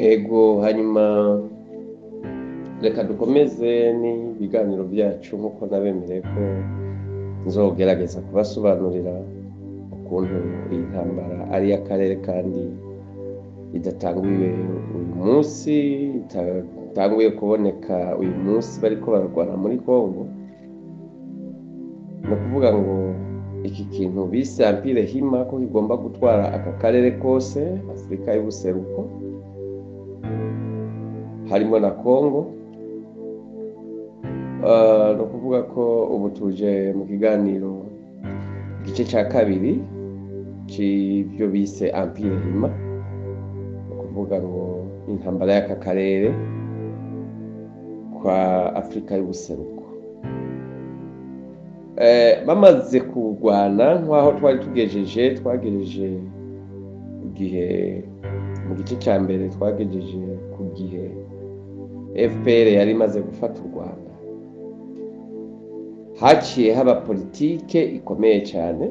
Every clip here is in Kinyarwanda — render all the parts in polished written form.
ego hanyuma reka dukomeze n'ibiganiro byacu nk'uko nabemereye ko nzogerageza kubasobanurira ukuntu iyi ntambara ari iy'akarere kandi idatanguye uyu munsi, idatanguye kuboneka uyu munsi bariko bararwana muri Kongo. Ni ukuvuga ngo iki kintu bise Empire Hima ko kigomba gutwara aka karere kose Afurika y'ubuseruko harimo na Kongo. Ni ukuvuga ko ubu tuje mu kiganiro igice cya kabiri cy'ibyo bise Empire Hima, ni ukuvuga ngo intambara y'aka karere kwa Afurika y'ubuseruko. Bamaze kurwana nk'aho twari twagejeje igihe mu gice cya mbere twagejeje ku gihe FPR yari imaze gufata u Rwanda, haciye haba politike ikomeye cyane.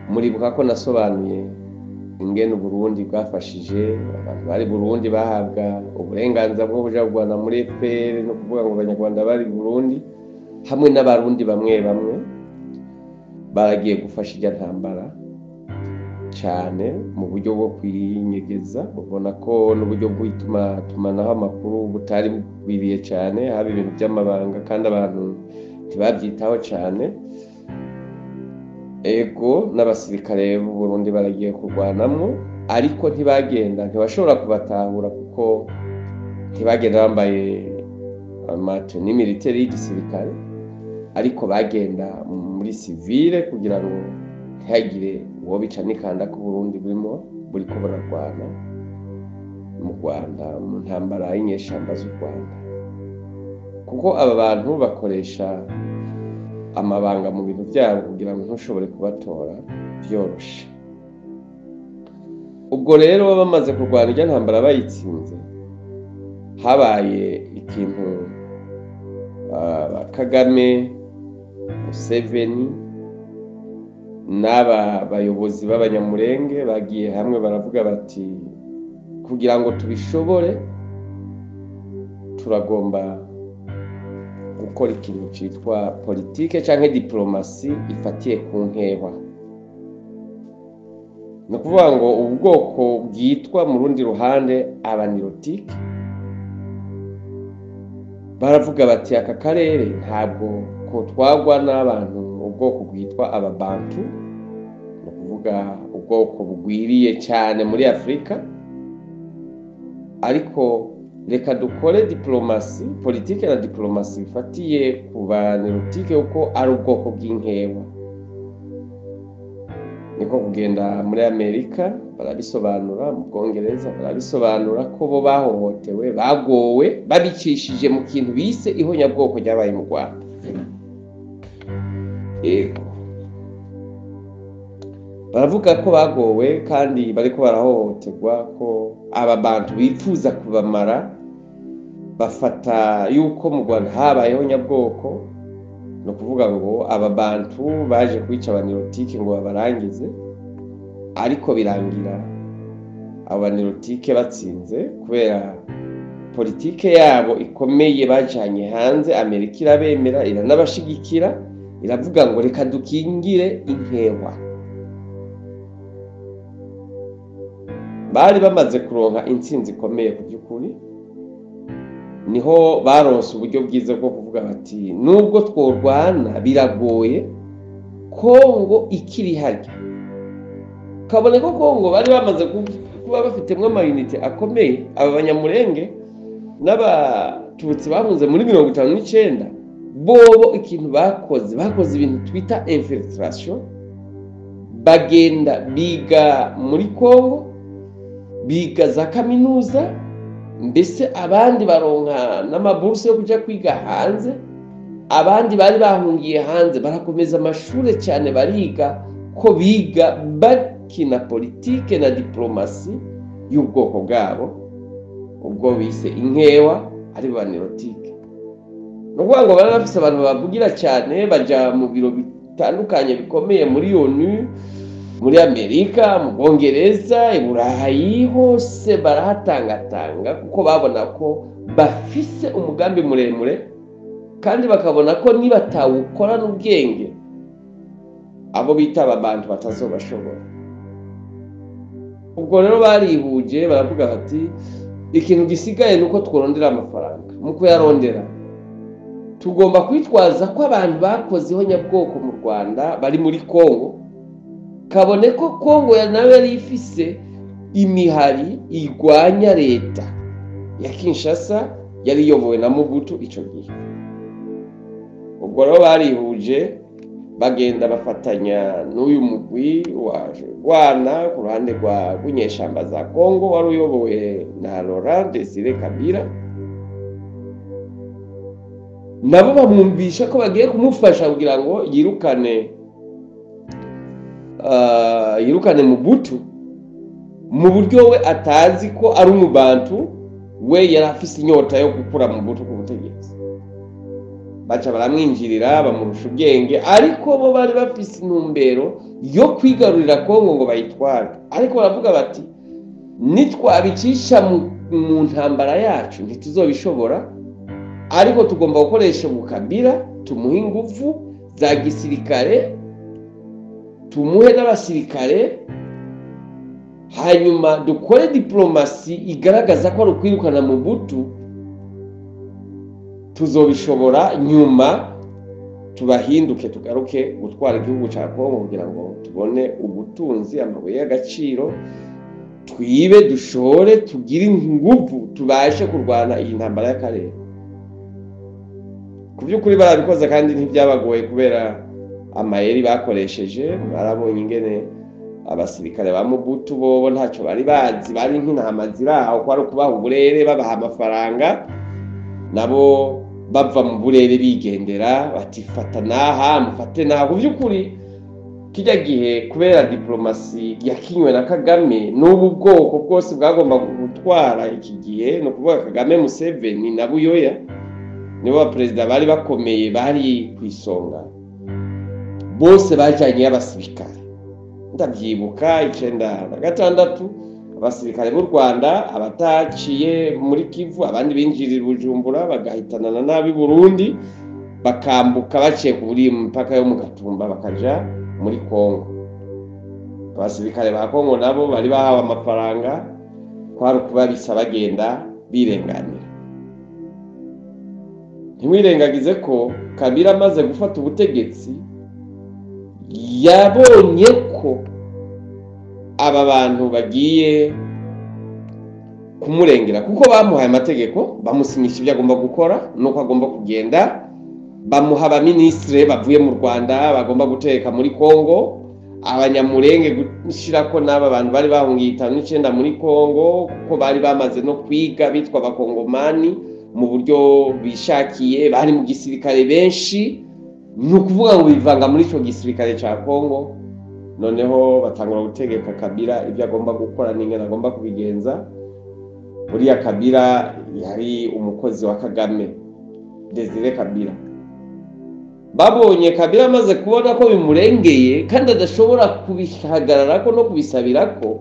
Muribuka ko nasobanuye ingene Burundi bwafashije abantu bari Burundi bahabwa uburenganzira bwo kuja kurwana muri FPR, no kuvuga ngo abanyarwanda bari Burundi hamwe n'abarundi bamwe baragiye gufasha irya ntambara cyane mu buryo bwo kwinyegeza. ubona ko n'uburyo bw'itumatumanaho amakuru butari bwiriye cyane, haba ibintu by'amabanga kandi abantu ntibabyitaho cyane. Ego n'abasirikare b'u Burundi baragiye kurwanamwo, ariko ntibashobora kubatahura kuko ntibagenda bambaye amateni militaire y'igisirikare, ariko bagenda muri civile kugira ngo ntihagire uwo bica n'ikanda ko Burundi buriko bararwana mu Rwanda mu ntambara y'inyeshamba z'u Rwanda, kuko aba bantu bakoresha amabanga mu bintu byabo kugira ngo ntushobore kubatora byoroshe. Ubwo rero bamaze kurwana irya ntambara bayitsinze, habaye ikintu Kagame, Museveni n'aba bayobozi b'abanyamurenge bagiye hamwe baravuga bati kugira ngo tubishobore turagomba gukora ikintu cyitwa politike cyangwa diplomasi ifatiye ku nkehwa. Ni ukuvuga ngo ubwoko bwitwa mu rundi ruhande abanirotike baravuga bati aka karere ntabwo ko twagwa n'abantu ubwoko bwitwa ababantu, ni ukuvuga ubwoko bugwiriye cyane muri Afurika, ariko reka dukore diplomasi, politike na diplomasi bifatiye ku banirotike kuko ari ubwoko bw'inkewa. Niko kugenda muri Amerika barabisobanura, mu Bwongereza barabisobanura ko bo bahohotewe, bagowe babicishije mu kintu bise ihonyabwoko ryabaye mu Rwanda. Baravuga ko bagowe kandi bariko barahohoterwa, ko aba bantu bifuza kubamara, bafata yuko mu Rwanda habayeho nyabwoko. No kuvuga ngo aba bantu baje kwica abanirotike ngo babarangize, ariko birangira abanirotike batsinze kubera politike yabo ikomeye bajanye hanze. Amerika irabemera, iranabashigikira, iravuga ngo reka dukingire inkewa. Bari bamaze kuronka intsinzi ikomeye ku by'ukuri, niho baronse uburyo bwiza bwo kuvuga bati nubwo tworwana biragoye, Kongo ikiri harya. Kabone ko Kongo bari bamaze kuba bafitemwe amayinite akomeye. Aba banyamurenge n'abatutsi bahunze muri 59 bobo ikintu bakoze ibintu twita infiltration, bagenda biga muri Kongo, biga za kaminuza, mbese abandi baronka n'amaburse yo kuja kwiga hanze. Abandi bari bahungiye hanze barakomeza amashuri cyane, bariga ko biga bakina politike na diplomasi y'ubwoko bwabo, ubwo bise inkewa ari banirotike. Nukuvuga ngo bari bafise abantu bavugira cyane, baja mu biro bitandukanye bikomeye muri ONU, muri Amerika, mu Bwongereza, i Burayi hose barahatangatanga kuko babona ko bafise umugambi muremure kandi bakabona ko nibatawukorana ubwenge abo bitaba abantu batazobashobora. Ubwo rero barihuje baravuga bati ikintu gisigaye nuko tworondera amafaranga. Mu kuyarondera tugomba kwitwaza ko abantu bakozeho nyabwoko mu Rwanda bari muri Kongo, kabone ko Kongo nawe yari ifise imihari igwanya leta ya Kinshasa yari iyobowe na Mobutu ico gihe. Ubwo rero barihuje bagenda bafatanya n'uyu mugwi waje Rwanda ku ruhande rwa Bunyeshamba za Kongo wari uyobowe na Laurent Desire Kabila. Nabo bamwumvisha ko bagiye kumufasha kugira ngo yirukane Mobutu mu buryo we atazi ko ari umubantu, we yari afise inyota yo gukura Mobutu ku butegetsi. Baca baramwinjirira bamurusha ubwenge, ariko bo bari bafise intumbero yo kwigarurira Kongo ngo bayitware. Ariko baravuga bati nitwabicisha mu ntambara yacu ntituzobishobora, ariko tugomba gukoresha Kabila, tumuhe ingufu za gisirikare, tumuhe n'abasirikare, hanyuma dukore diplomasi igaragaza ko ari ukwirukana Mobutu, tuzobishobora. Nyuma tubahinduke tugaruke gutwara igihugu cya Kongo kugira ngo tubone ubutunzi, amabuye y'agaciro, twibe, dushore, tugire ingufu, tubashe kurwana iyi ntambara y'akarere. Ku by'ukuri barabikoze kandi ntibyabagoye kubera amayeri bakoresheje. Barabonye ingene abasirikare ba Mobutu bobo ntacyo bari bazi, bari nk'intama ziraho ko ari ukubaha uburere, babaha amafaranga, nabo bava mu burere bigendera batifata naha mufate naha. Ku by'ukuri kijya gihe kubera diplomasi yakinywe na Kagame n'ubu bwoko bwose bwagomba gutwara iki gihe, no kuvuga Kagame, Museveni na Buyoya nibo abaperezida bari bakomeye bari ku isonga, bose bajanye y'abasirikare. Ndabyibuka 1996 abasirikare b'u Rwanda abataciye muri Kivu, abandi binjirira Bujumbura bagahitanana n'abi Burundi, bakambuka baciye kuri mpaka yo mu Gatumba bakaja muri Kongo. Abasirikare ba Kongo nabo bari bahawe amafaranga kwari kubabisa bagenda birenganira. Ntimwirengagize ko Kabila amaze gufata ubutegetsi yabonye ko aba bantu bagiye kumurengera, kuko bamuhaye amategeko, bamusinyisha ibyo agomba gukora nuko agomba kugenda, bamuha abaminisitiri bavuye mu Rwanda bagomba guteka muri Kongo, abanyamurenge gushira ko n'aba bantu bari bahungiye 59 muri Kongo kuko bari bamaze no kwiga bitwa abakongomani mu buryo bishakiye, bari mu gisirikare benshi, ni ukuvuga ngo bivanga muri ico gisirikare ca Kongo. Noneho batangura gutegeka Kabila ibyo agomba gukora n'ingene agomba kubigenza. Buriya Kabila yari umukozi wa Kagame, Desire Kabila. Babonye Kabila amaze kubona ko bimurengeye kandi adashobora kubihagararako no kubisabirako,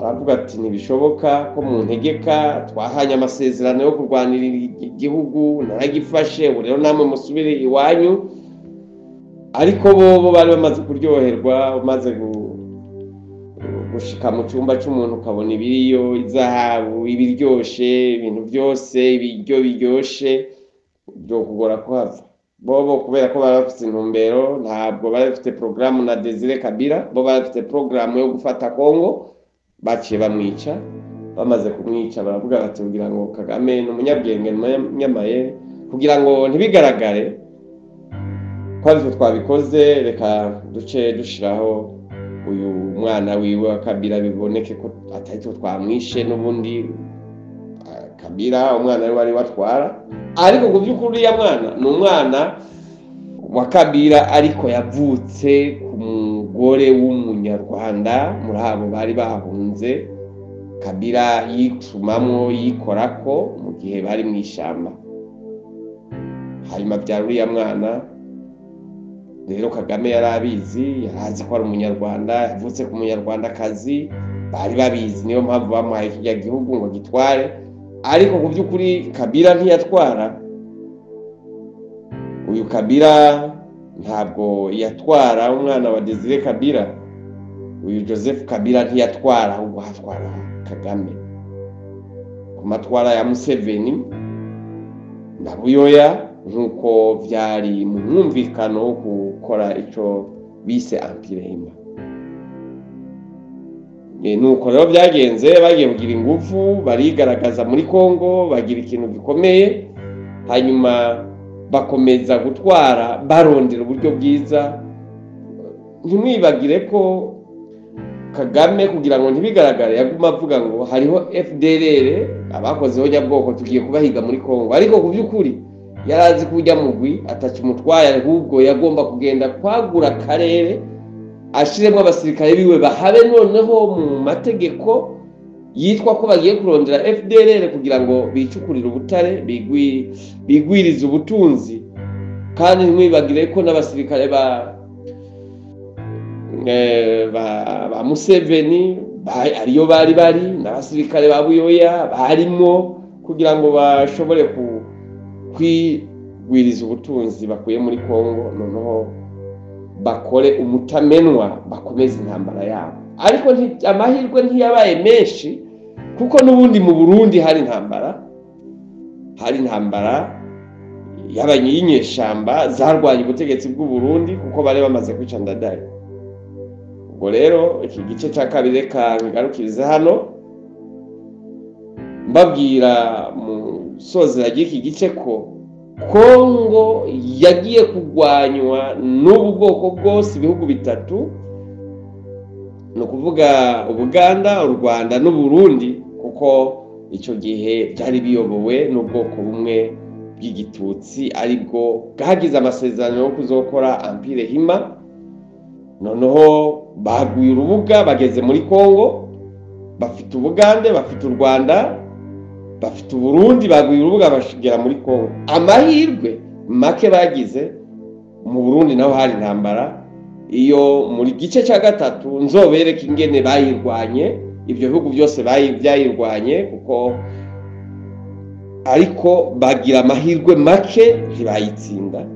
aravuga ati ntibishoboka ko mu ntegeka, twahanye amasezerano yo kurwanira igihugu, naragifashe, ubu rero namwe musubire iwanyu. Ariko bo bari bamaze kuryoherwa, umaze gushika mu cyumba cy'umuntu ukabona ibiriyo, izahabu, ibiryoshe, ibintu byose, ibiryo biryoshe, byo kugora kuhava. Bobo kubera ko bari bafite intumbero, ntabwo bari bafite programu na Desire Kabila, bo bari bafite programu yo gufata Kongo, baciye bamwica. Bamaze kumwica baravuga bati kugira ngo Kagame n'umunyabwenge n'umunyamaye, kugira ngo ntibigaragare ko ariko twabikoze, reka duce dushiraho uyu mwana wiwe wa Kabila, biboneke ko atari twe twamwishe, n'ubundi Kabila umwana we wari watwara. Ariko ku by'ukuri ya mwana ni umwana wa Kabila, ariko yavutse ku mugore w'umunyarwanda muri abo bari bahunze. Kabila yitumamwo yikorako mu gihe bari mu ishyamba, hanyuma byara uriya mwana rero Kagame yarabizi, yarazi ko ari umunyarwanda, yavutse ku munyarwandakazi, bari babizi, niyo mpamvu bamuhaye kijya gihugu ngo gitware. Ariko ku by'ukuri Kabila ntiyatwara. Uyu Kabila ntabwo yatwara umwana wa Desire Kabila. Uyu Joseph Kabila ntiyatwara, ahubwo hatwara Kagame. Ku matwara ya Museveni na Buyoya, nk'uko byari mu mwumvikano wo gukora icyo bise Empire Hima. Nuko rero byagenze, bagiye kugira ingufu, barigaragaza muri Kongo, bagira ikintu gikomeye, hanyuma bakomeza gutwara barondera uburyo bwiza. Ntimwibagire ko Kagame kugira ngo ntibigaragare yaguma avuga ngo hariho FDLR abakozeho nyabwoko tugiye kubahiga muri Kongo, ariko ku by'ukuri yarazi kujya mugwi atacimutwaye, ahubwo yagomba kugenda kwagura akarere, ashiremo abasirikare biwe bahabe noneho mu mategeko yitwa ko bagiye kurondera FDLR kugira ngo bicukurire ubutare, bigwirize ubutunzi. Kandi ntimwibagire ko n'abasirikare ba Museveni ariyo bari n'abasirikare ba Buyoya barimo, kugira ngo bashobore kwigwiriza ubutunzi bakuye muri Kongo, noneho bakore umutamenwa, bakomeza intambara yabo. Ariko amahirwe ntiyabaye menshi, kuko n'ubundi mu Burundi hari intambara y'abanyeshamba zarwanya ubutegetsi bw'u Burundi, kuko bari bamaze kwica Ndadaye. Ubwo rero iki gice cya kabiri kangarukirize hano, mbabwira mu sozera ry'iki gice ko Kongo yagiye kugwanywa n'ubu bwoko bwose, ibihugu bitatu, no kuvuga Ubuganda, u Rwanda n'u Burundi, kuko icyo gihe byari biyobowe n'ubwoko bumwe bw'igitutsi, aribwo bwagize amasezerano yo kuzokora Empire Hima. Noneho baguye urubuga, bageze muri Kongo, bafite Ubugande, bafite u Rwanda, bafite Burundi, baguye urubuga bashigera muri Kongo. Amahirwe make bagize, mu Burundi naho hari intambara. Iyo muri gice cya gatatu nzobereka ingene bayirwanye, ibyo bihugu byose byayirwanye, kuko ariko bagira amahirwe make ntibayitsinda.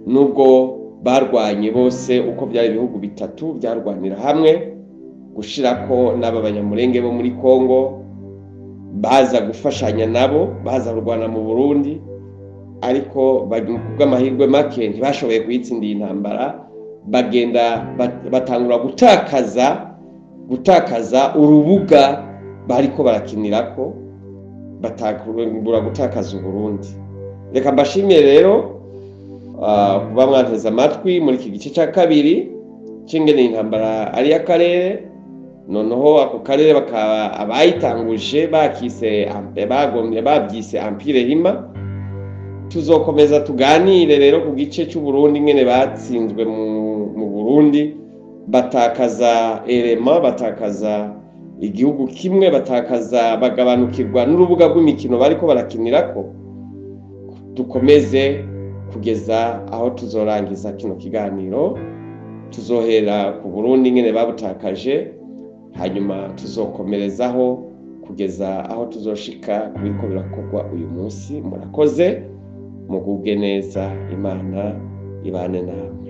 Nubwo barwanye bose uko byari ibihugu bitatu byarwanira hamwe, gushirako n'aba banyamurenge bo muri Kongo baza gufashanya nabo, baza kurwana mu Burundi, ariko bw'amahirwe make ntibashoboye kuyitsinda iyi ntambara. Bagenda batangura gutakaza urubuga bariko barakinirako, batangura gutakaza Burundi. Reka mbashimire rero kuba mwanteze amatwi muri iki gice cya kabiri cy'ingene intambara ari y'akarere. Noneho ako karere bakaba abayitanguje babyise Empire Hima. Tuzokomeza tuganire rero ku gice cy'u Burundi, ngene batsinzwe mu Burundi, batakaza batakaza igihugu kimwe, bagabanukirwa n'urubuga rw'imikino bariko barakinirako. Dukomeze kugeza aho tuzorangiza kino kiganiro, tuzohera ku Burundi ngene babutakaje, hanyuma tuzokomerezaho kugeza aho tuzoshika kubiko birakorwa uyu munsi. Murakoze, mugubwe neza, Imana ibane namwe.